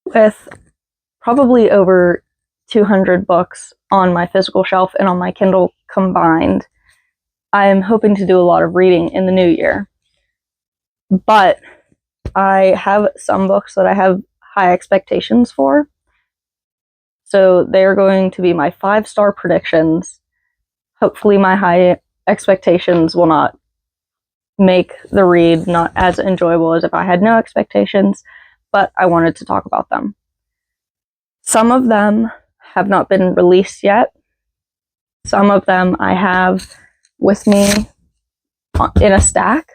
with probably over 200 books on my physical shelf and on my Kindle combined, I'm hoping to do a lot of reading in the new year. But I have some books that I have high expectations for. So they're going to be my 5-star predictions. Hopefully my high expectations will not make the read not as enjoyable as if I had no expectations, but I wanted to talk about them. Some of them have not been released yet. Some of them I have with me in a stack.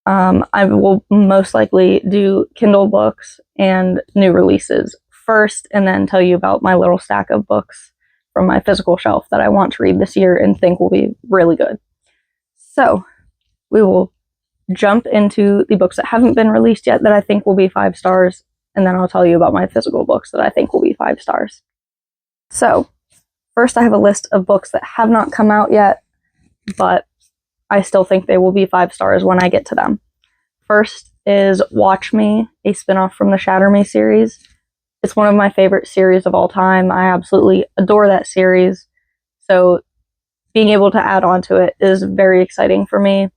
I will most likely do Kindle books and new releases first, and then tell you about my little stack of books from my physical shelf that I want to read this year and think will be really good. So we will jump into the books that haven't been released yet that I think will be 5 stars, and then I'll tell you about my physical books that I think will be 5 stars. So first I have a list of books that have not come out yet, but I still think they will be 5 stars when I get to them. First is Watch Me, a spinoff from the Shatter Me series. It's one of my favorite series of all time. I absolutely adore that series. So being able to add on to it is very exciting for me.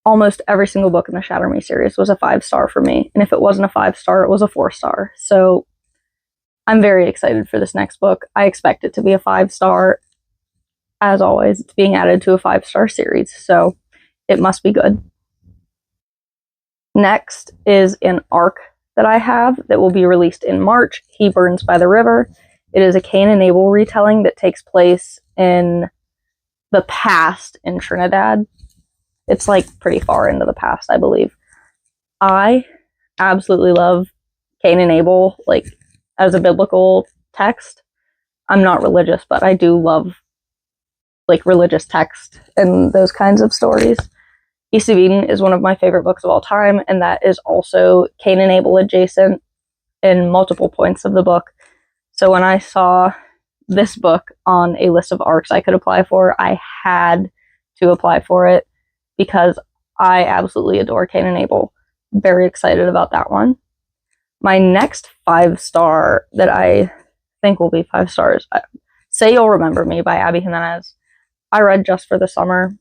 Almost every single book in the Shatter Me series was a 5-star for me. And if it wasn't a 5-star, it was a 4-star. So I'm very excited for this next book. I expect it to be a 5-star. As always, it's being added to a 5-star series, so it must be good. Next is an arc that I have that will be released in March, He Burns by the River. It is a Cain and Abel retelling that takes place in the past in Trinidad. It's like pretty far into the past, I believe. I absolutely love Cain and Abel, like as a biblical text. I'm not religious, but I do love like religious text and those kinds of stories. East of Eden is one of my favorite books of all time, and that is also Cain and Abel adjacent in multiple points of the book. So when I saw this book on a list of arcs I could apply for, I had to apply for it because I absolutely adore Cain and Abel. Very excited about that one. My next 5-star that I think will be 5 stars, Say You'll Remember Me by Abby Jimenez. I read just for the summer,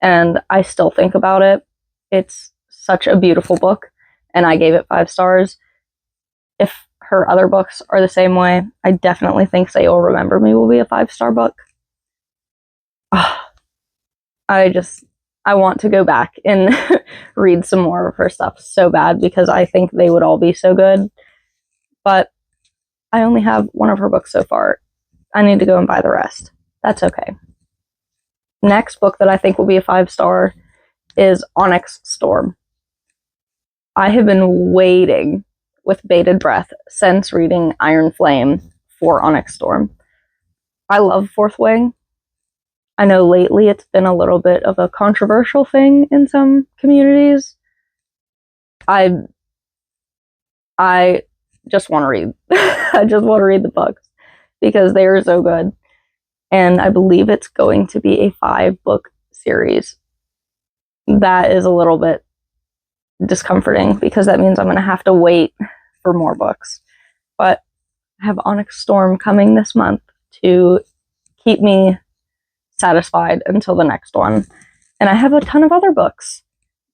and I still think about it. It's such a beautiful book, and I gave it 5 stars. If her other books are the same way, I definitely think Say You'll Remember Me will be a 5-star book. I want to go back and read some more of her stuff so bad because I think they would all be so good. But I only have one of her books so far. I need to go and buy the rest. That's okay. Next book that I think will be a 5-star is Onyx Storm. I have been waiting with bated breath since reading Iron Flame for Onyx Storm. I love Fourth Wing. I know lately it's been a little bit of a controversial thing in some communities. I just want to read. I just want to read the books because they are so good. And I believe it's going to be a 5-book series. That is a little bit discomforting because that means I'm going to have to wait for more books. But I have Onyx Storm coming this month to keep me satisfied until the next one. And I have a ton of other books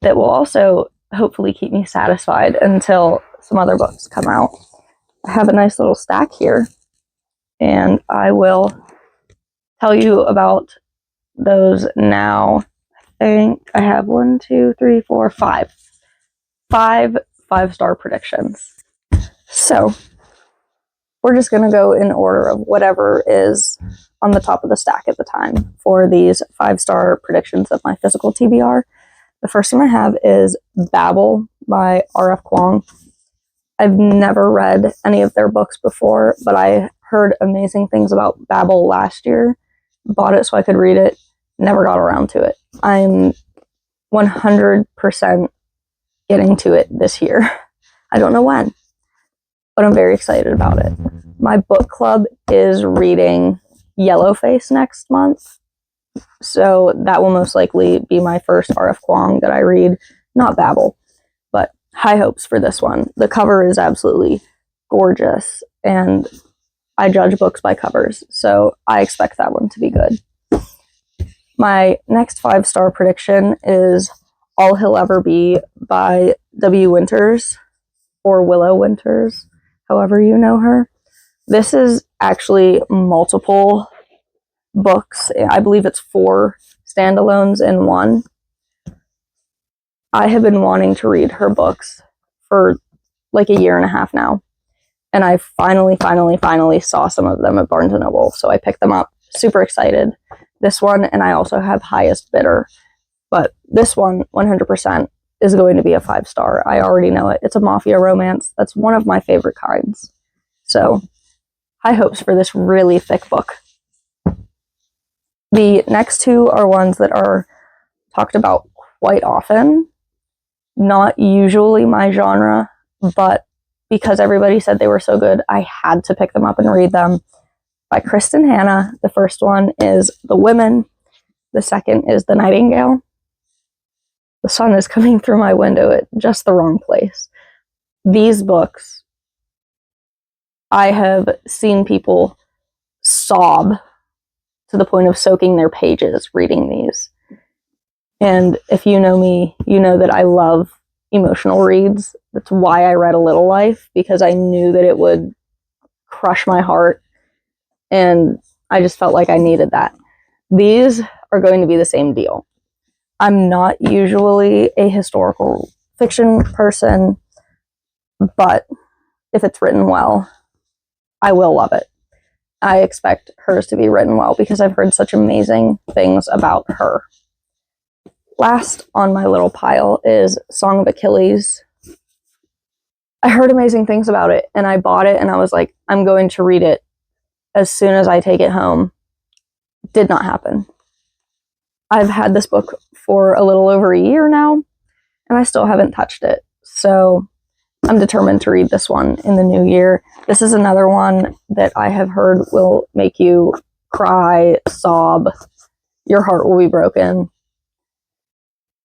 that will also hopefully keep me satisfied until some other books come out. I have a nice little stack here, and I will tell you about those now. I think I have 1, 2, 3, 4, 5. 5 5-star predictions. So we're just going to go in order of whatever is on the top of the stack at the time for these 5-star predictions of my physical TBR. The first one I have is Babel by R.F. Kuang. I've never read any of their books before, but I heard amazing things about Babel last year. Bought it so I could read it. Never got around to it. I'm 100% getting to it this year. I don't know when, but I'm very excited about it. My book club is reading Yellowface next month, so that will most likely be my first R.F. Kuang that I read. Not Babel, but high hopes for this one. The cover is absolutely gorgeous, and I judge books by covers, so I expect that one to be good. My next 5-star prediction is All He'll Ever Be by W. Winters, or Willow Winters, however you know her. This is actually multiple books. I believe it's 4 standalones in one. I have been wanting to read her books for like a year and a half now, and I finally saw some of them at Barnes & Noble, so I picked them up. Super excited. This one, and I also have Highest Bidder, but this one 100% is going to be a 5-star. I already know it. It's a mafia romance. That's one of my favorite kinds. So, high hopes for this really thick book. The next 2 are ones that are talked about quite often. Not usually my genre, but because everybody said they were so good, I had to pick them up and read them. By Kristen Hanna. The first one is The Women. The second is The Nightingale. The sun is coming through my window at just the wrong place. These books, I have seen people sob to the point of soaking their pages reading these. And if you know me, you know that I love emotional reads. That's why I read A Little Life, because I knew that it would crush my heart, and I just felt like I needed that. These are going to be the same deal. I'm not usually a historical fiction person, but if it's written well, I will love it. I expect hers to be written well because I've heard such amazing things about her. Last on my little pile is Song of Achilles. I heard amazing things about it, and I bought it, and I was like, I'm going to read it as soon as I take it home. Did not happen. I've had this book for a little over a year now, and I still haven't touched it. So I'm determined to read this one in the new year. This is another one that I have heard will make you cry, sob, your heart will be broken.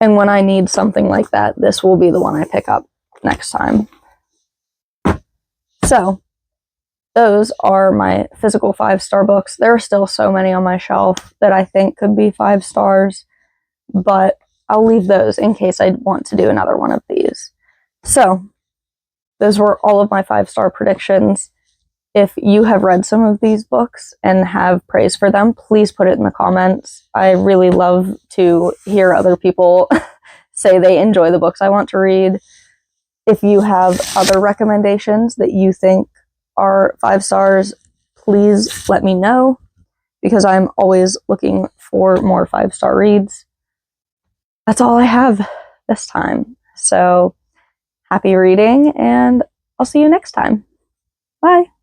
And when I need something like that, this will be the one I pick up next time. So those are my physical 5-star books. There are still so many on my shelf that I think could be 5 stars, but I'll leave those in case I want to do another one of these. So those were all of my 5-star predictions. If you have read some of these books and have praise for them, please put it in the comments. I really love to hear other people say they enjoy the books I want to read. If you have other recommendations that you think are 5 stars, please let me know, because I'm always looking for more 5-star reads. That's all I have this time. So happy reading, and I'll see you next time. Bye.